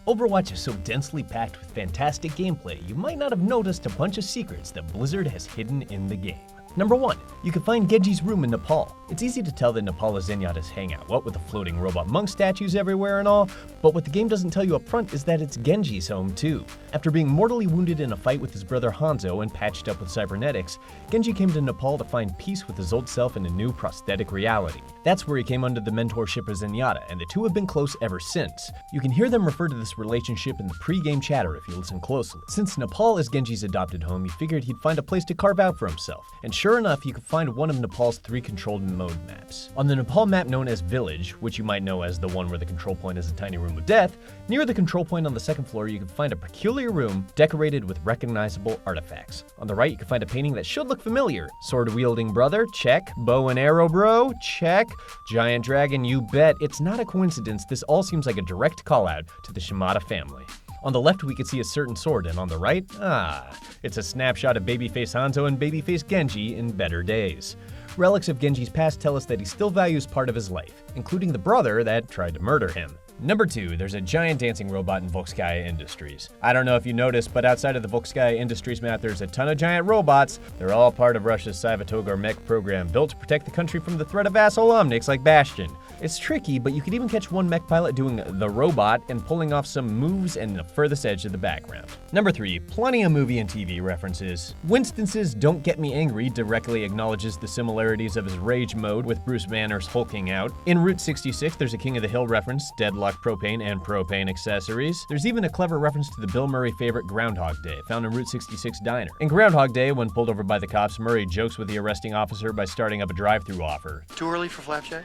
Overwatch is so densely packed with fantastic gameplay, you might not have noticed a bunch of secrets that Blizzard has hidden in the game. Number 1. You can find Genji's room in Nepal. It's easy to tell that Nepal is Zenyatta's hangout, what with the floating robot monk statues everywhere and all, but what the game doesn't tell you up front is that it's Genji's home too. After being mortally wounded in a fight with his brother Hanzo and patched up with cybernetics, Genji came to Nepal to find peace with his old self in a new prosthetic reality. That's where he came under the mentorship of Zenyatta, and the two have been close ever since. You can hear them refer to this relationship in the pre-game chatter if you listen closely. Since Nepal is Genji's adopted home, he figured he'd find a place to carve out for himself, and sure enough, you could find one of Nepal's 3 controlled mode maps. On the Nepal map known as Village, which you might know as the one where the control point is a tiny room of death, near the control point on the 2nd floor you can find a peculiar room decorated with recognizable artifacts. On the right you can find a painting that should look familiar. Sword-wielding brother? Check. Bow and arrow bro? Check. Giant dragon? You bet. It's not a coincidence, this all seems like a direct call-out to the Shimada family. On the left, we can see a certain sword, and on the right, it's a snapshot of babyface Hanzo and babyface Genji in better days. Relics of Genji's past tell us that he still values part of his life, including the brother that tried to murder him. Number 2, there's a giant dancing robot in Volkskaya Industries. I don't know if you noticed, but outside of the Volkskaya Industries map, there's a ton of giant robots. They're all part of Russia's Savatogar mech program, built to protect the country from the threat of asshole omnics like Bastion. It's tricky, but you could even catch one mech pilot doing the robot and pulling off some moves in the furthest edge of the background. Number 3, plenty of movie and TV references. Winston's Don't Get Me Angry directly acknowledges the similarities of his rage mode with Bruce Banner's hulking out. In Route 66, there's a King of the Hill reference, Deadlock propane and propane accessories. There's even a clever reference to the Bill Murray favorite Groundhog Day, found in Route 66 Diner. In Groundhog Day, when pulled over by the cops, Murray jokes with the arresting officer by starting up a drive-thru offer. Too early for flapjack?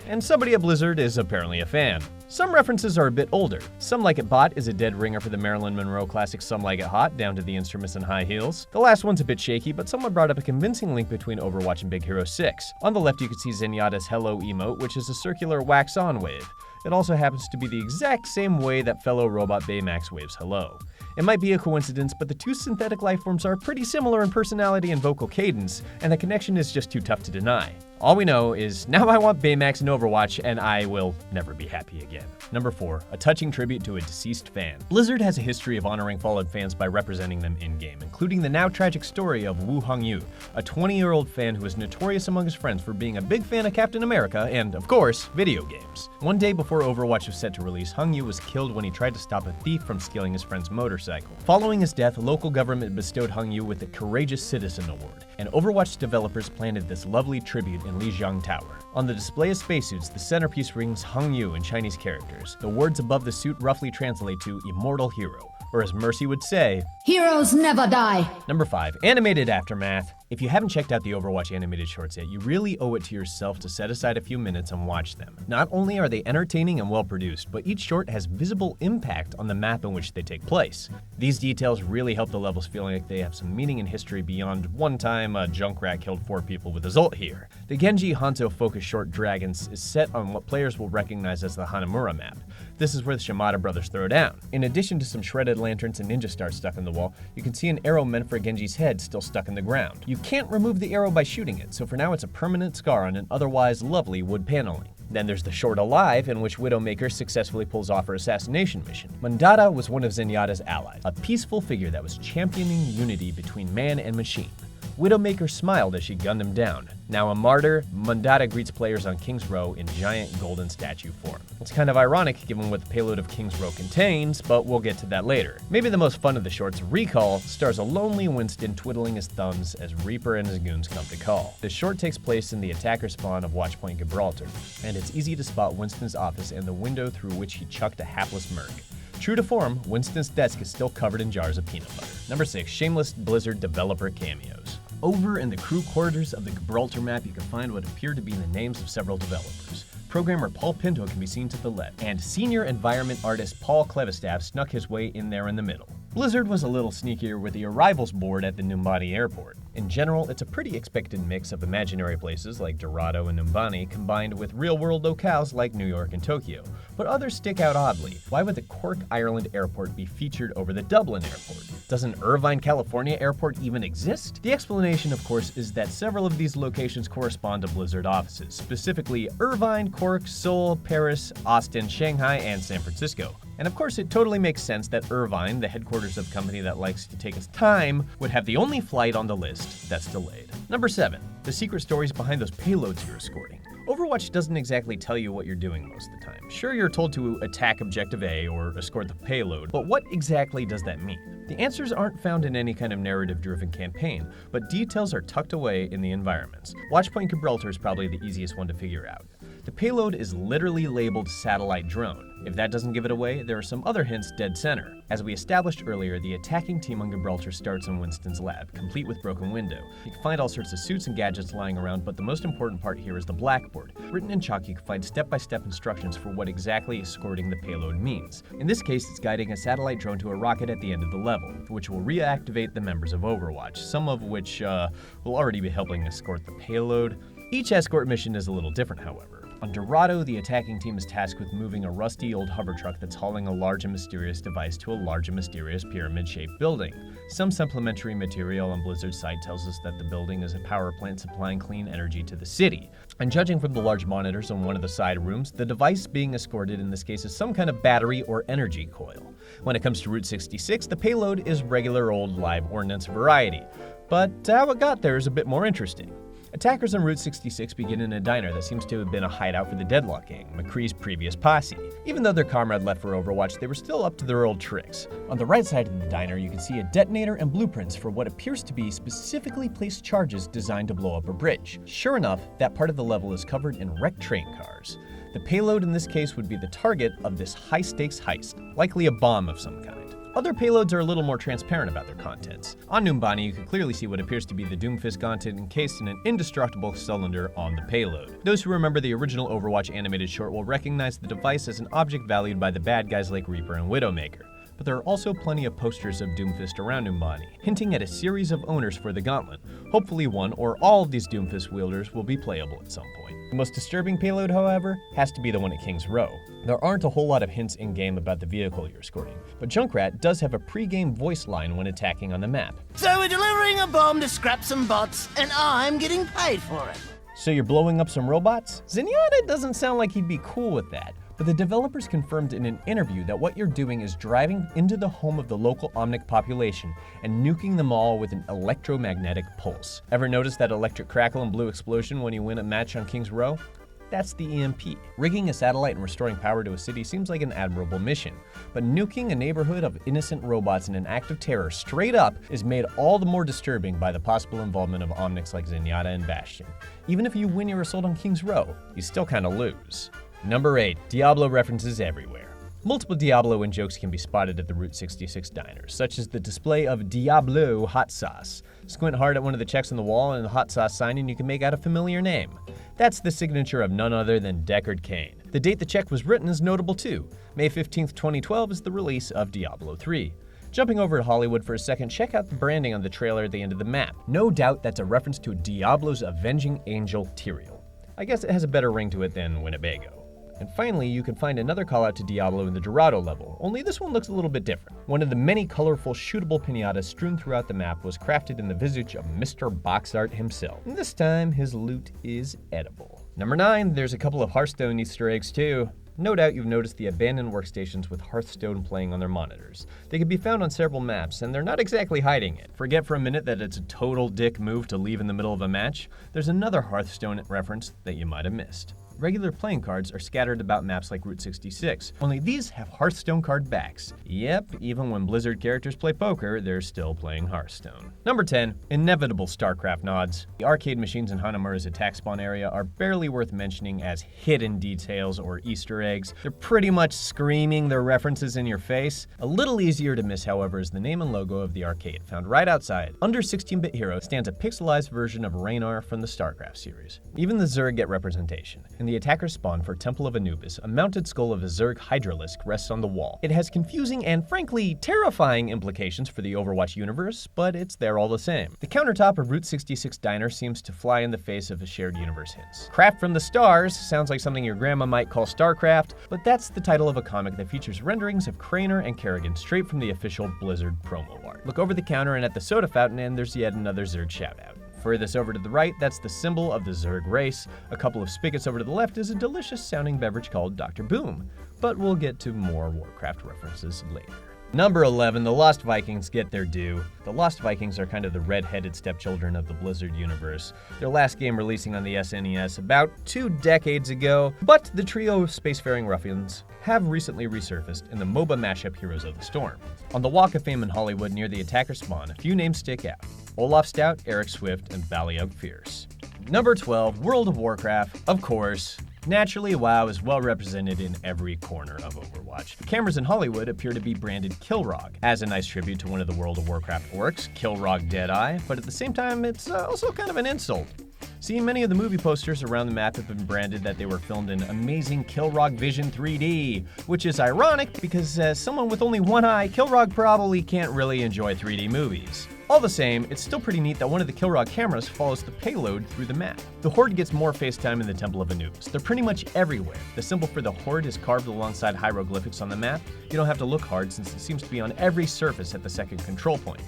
And somebody at Blizzard is apparently a fan. Some references are a bit older. Some Like It Bot is a dead ringer for the Marilyn Monroe classic Some Like It Hot, down to the instruments and high heels. The last one's a bit shaky, but someone brought up a convincing link between Overwatch and Big Hero 6. On the left you can see Zenyatta's Hello emote, which is a circular wax-on wave. It also happens to be the exact same way that fellow robot Baymax waves hello. It might be a coincidence, but the two synthetic lifeforms are pretty similar in personality and vocal cadence, and the connection is just too tough to deny. All we know is, now I want Baymax in Overwatch, and I will never be happy again. Number 4, a touching tribute to a deceased fan. Blizzard has a history of honoring fallen fans by representing them in-game, including the now tragic story of Woo Hong-yu, a 20-year-old fan who was notorious among his friends for being a big fan of Captain America and, of course, video games. One day before Overwatch was set to release, Hong-yu was killed when he tried to stop a thief from stealing his friend's motorcycle. Following his death, local government bestowed Hong-yu with the Courageous Citizen Award, and Overwatch developers planted this lovely tribute in Lijiang Tower. On the display of spacesuits, the centerpiece rings Hong-yu in Chinese characters. The words above the suit roughly translate to Immortal Hero, or as Mercy would say, Heroes never die! Number 5, Animated Aftermath. If you haven't checked out the Overwatch animated shorts yet, you really owe it to yourself to set aside a few minutes and watch them. Not only are they entertaining and well-produced, but each short has visible impact on the map in which they take place. These details really help the levels feel like they have some meaning in history beyond one time a Junkrat killed 4 people with his ult here. The Genji Hanzo focus short Dragons is set on what players will recognize as the Hanamura map. This is where the Shimada brothers throw down. In addition to some shredded lanterns and ninja stars stuck in the wall, you can see an arrow meant for Genji's head still stuck in the ground. You can't remove the arrow by shooting it, so for now it's a permanent scar on an otherwise lovely wood paneling. Then there's the short Alive, in which Widowmaker successfully pulls off her assassination mission. Mandata was one of Zenyatta's allies, a peaceful figure that was championing unity between man and machine. Widowmaker smiled as she gunned him down. Now a martyr, Mandata greets players on King's Row in giant golden statue form. It's kind of ironic given what the payload of King's Row contains, but we'll get to that later. Maybe the most fun of the shorts, Recall, stars a lonely Winston twiddling his thumbs as Reaper and his goons come to call. The short takes place in the attacker spawn of Watchpoint Gibraltar, and it's easy to spot Winston's office and the window through which he chucked a hapless merc. True to form, Winston's desk is still covered in jars of peanut butter. Number 6, shameless Blizzard developer cameos. Over in the crew quarters of the Gibraltar map, you can find what appear to be the names of several developers. Programmer Paul Pinto can be seen to the left, and senior environment artist Paul Clevistaff snuck his way in there in the middle. Blizzard was a little sneakier with the arrivals board at the Numbani airport. In general, it's a pretty expected mix of imaginary places like Dorado and Numbani combined with real-world locales like New York and Tokyo, but others stick out oddly. Why would the Cork, Ireland airport be featured over the Dublin airport? Doesn't Irvine, California airport even exist? The explanation, of course, is that several of these locations correspond to Blizzard offices, specifically Irvine, Cork, Seoul, Paris, Austin, Shanghai, and San Francisco. And of course, it totally makes sense that Irvine, the headquarters of a company that likes to take its time, would have the only flight on the list that's delayed. Number 7. The secret stories behind those payloads you're escorting. Overwatch doesn't exactly tell you what you're doing most of the time. Sure, you're told to attack Objective A or escort the payload, but what exactly does that mean? The answers aren't found in any kind of narrative-driven campaign, but details are tucked away in the environments. Watchpoint Gibraltar is probably the easiest one to figure out. The payload is literally labeled satellite drone. If that doesn't give it away, there are some other hints dead center. As we established earlier, the attacking team on Gibraltar starts in Winston's lab, complete with broken window. You can find all sorts of suits and gadgets lying around, but the most important part here is the blackboard. Written in chalk, you can find step-by-step instructions for what exactly escorting the payload means. In this case, it's guiding a satellite drone to a rocket at the end of the level, which will reactivate the members of Overwatch, some of which will already be helping escort the payload. Each escort mission is a little different, however. On Dorado, the attacking team is tasked with moving a rusty old hover truck that's hauling a large and mysterious device to a large and mysterious pyramid-shaped building. Some supplementary material on Blizzard's site tells us that the building is a power plant supplying clean energy to the city. And judging from the large monitors on one of the side rooms, the device being escorted in this case is some kind of battery or energy coil. When it comes to Route 66, the payload is regular old live ordnance variety. But how it got there is a bit more interesting. Attackers on Route 66 begin in a diner that seems to have been a hideout for the Deadlock Gang, McCree's previous posse. Even though their comrade left for Overwatch, they were still up to their old tricks. On the right side of the diner, you can see a detonator and blueprints for what appears to be specifically placed charges designed to blow up a bridge. Sure enough, that part of the level is covered in wrecked train cars. The payload in this case would be the target of this high-stakes heist, likely a bomb of some kind. Other payloads are a little more transparent about their contents. On Numbani, you can clearly see what appears to be the Doomfist gauntlet encased in an indestructible cylinder on the payload. Those who remember the original Overwatch animated short will recognize the device as an object valued by the bad guys like Reaper and Widowmaker. But there are also plenty of posters of Doomfist around Numbani, hinting at a series of owners for the gauntlet. Hopefully one or all of these Doomfist wielders will be playable at some point. The most disturbing payload, however, has to be the one at King's Row. There aren't a whole lot of hints in-game about the vehicle you're escorting, but Junkrat does have a pre-game voice line when attacking on the map. So we're delivering a bomb to scrap some bots, and I'm getting paid for it. So you're blowing up some robots? Zenyatta doesn't sound like he'd be cool with that. But the developers confirmed in an interview that what you're doing is driving into the home of the local Omnic population and nuking them all with an electromagnetic pulse. Ever notice that electric crackle and blue explosion when you win a match on King's Row? That's the EMP. Rigging a satellite and restoring power to a city seems like an admirable mission, but nuking a neighborhood of innocent robots in an act of terror straight up is made all the more disturbing by the possible involvement of Omnics like Zenyatta and Bastion. Even if you win your assault on King's Row, you still kinda lose. Number 8. Diablo references everywhere. Multiple Diablo in-jokes can be spotted at the Route 66 diners, such as the display of Diablo hot sauce. Squint hard at one of the checks on the wall and the hot sauce sign and you can make out a familiar name. That's the signature of none other than Deckard Cain. The date the check was written is notable too. May 15th, 2012 is the release of Diablo 3. Jumping over to Hollywood for a second, check out the branding on the trailer at the end of the map. No doubt that's a reference to Diablo's Avenging Angel Tyrael. I guess it has a better ring to it than Winnebago. And finally, you can find another call out to Diablo in the Dorado level, only this one looks a little bit different. One of the many colorful shootable pinatas strewn throughout the map was crafted in the visage of Mr. Box Art himself. And this time, his loot is edible. Number 9, there's a couple of Hearthstone Easter eggs too. No doubt you've noticed the abandoned workstations with Hearthstone playing on their monitors. They can be found on several maps, and they're not exactly hiding it. Forget for a minute that it's a total dick move to leave in the middle of a match. There's another Hearthstone reference that you might have missed. Regular playing cards are scattered about maps like Route 66, only these have Hearthstone card backs. Yep, even when Blizzard characters play poker, they're still playing Hearthstone. Number 10, inevitable StarCraft nods. The arcade machines in Hanamura's attack spawn area are barely worth mentioning as hidden details or Easter eggs. They're pretty much screaming their references in your face. A little easier to miss, however, is the name and logo of the arcade, found right outside. Under 16-bit Hero stands a pixelized version of Raynar from the StarCraft series. Even the Zerg get representation. In the attacker's spawn for Temple of Anubis, a mounted skull of a Zerg Hydralisk rests on the wall. It has confusing and frankly terrifying implications for the Overwatch universe, but it's there all the same. The countertop of Route 66 Diner seems to fly in the face of the shared universe hints. Craft from the Stars sounds like something your grandma might call StarCraft, but that's the title of a comic that features renderings of Craner and Kerrigan straight from the official Blizzard promo art. Look over the counter and at the soda fountain and there's yet another Zerg shoutout. Furthest over to the right, that's the symbol of the Zerg race. A couple of spigots over to the left is a delicious sounding beverage called Dr. Boom. but we'll get to more Warcraft references later. Number 11, the Lost Vikings get their due. The Lost Vikings are kind of the red-headed stepchildren of the Blizzard universe. Their last game releasing on the SNES about 2 decades ago, but the trio of spacefaring ruffians have recently resurfaced in the MOBA mashup Heroes of the Storm. On the Walk of Fame in Hollywood near the attacker spawn, a few names stick out: Olaf Stout, Eric Swift, and Baliog Fierce. Number 12, World of Warcraft, of course. Naturally, WoW is well represented in every corner of Overwatch. The cameras in Hollywood appear to be branded Kilrog, as a nice tribute to one of the World of Warcraft orcs, Kilrog Deadeye, but at the same time, it's also kind of an insult. See, many of the movie posters around the map have been branded that they were filmed in amazing Kilrog Vision 3D, which is ironic because as someone with only one eye, Kilrog probably can't really enjoy 3D movies. All the same, it's still pretty neat that one of the Kilrog cameras follows the payload through the map. The Horde gets more face time in the Temple of Anubis. They're pretty much everywhere. The symbol for the Horde is carved alongside hieroglyphics on the map. You don't have to look hard since it seems to be on every surface at the second control point.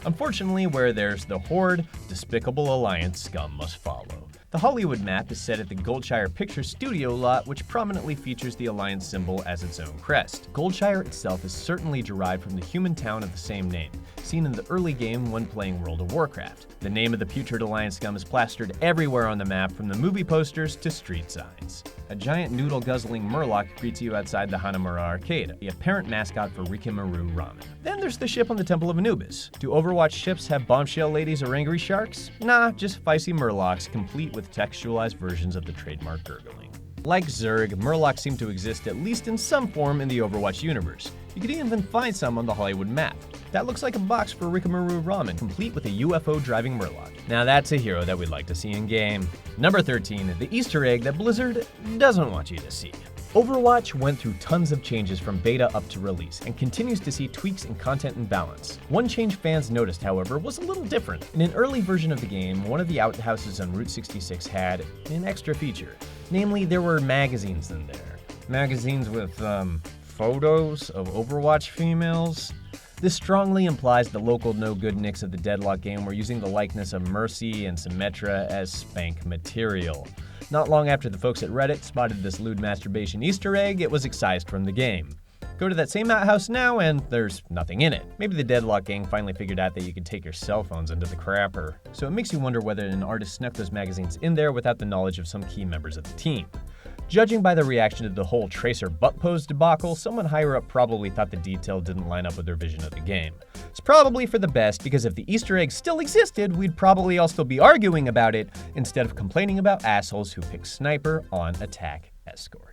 Unfortunately, where there's the Horde, Despicable Alliance scum must follow. The Hollywood map is set at the Goldshire Pictures studio lot, which prominently features the Alliance symbol as its own crest. Goldshire itself is certainly derived from the human town of the same name, seen in the early game when playing World of Warcraft. The name of the putrid Alliance scum is plastered everywhere on the map, from the movie posters to street signs. A giant noodle-guzzling Murloc greets you outside the Hanamura Arcade, the apparent mascot for Rikimaru Ramen. Then there's the ship on the Temple of Anubis. Do Overwatch ships have bombshell ladies or angry sharks? Nah, just feisty Murlocs, complete with textualized versions of the trademark gurgling. Like Zerg, Murlocs seem to exist at least in some form in the Overwatch universe. You could even find some on the Hollywood map. That looks like a box for Rikimaru Ramen, complete with a UFO driving Murloc. Now that's a hero that we'd like to see in game. Number 13, the Easter egg that Blizzard doesn't want you to see. Overwatch went through tons of changes from beta up to release, and continues to see tweaks in content and balance. One change fans noticed, however, was a little different. In an early version of the game, one of the outhouses on Route 66 had an extra feature. Namely, there were magazines in there. Magazines with, photos of Overwatch females? This strongly implies the local no-good nicks of the Deadlock game were using the likeness of Mercy and Symmetra as spank material. Not long after the folks at Reddit spotted this lewd masturbation Easter egg, it was excised from the game. Go to that same outhouse now and there's nothing in it. Maybe the Deadlock gang finally figured out that you could take your cell phones into the crapper. So it makes you wonder whether an artist snuck those magazines in there without the knowledge of some key members of the team. Judging by the reaction to the whole Tracer butt pose debacle, someone higher up probably thought the detail didn't line up with their vision of the game. It's probably for the best, because if the Easter egg still existed, we'd probably all still be arguing about it instead of complaining about assholes who pick Sniper on Attack Escort.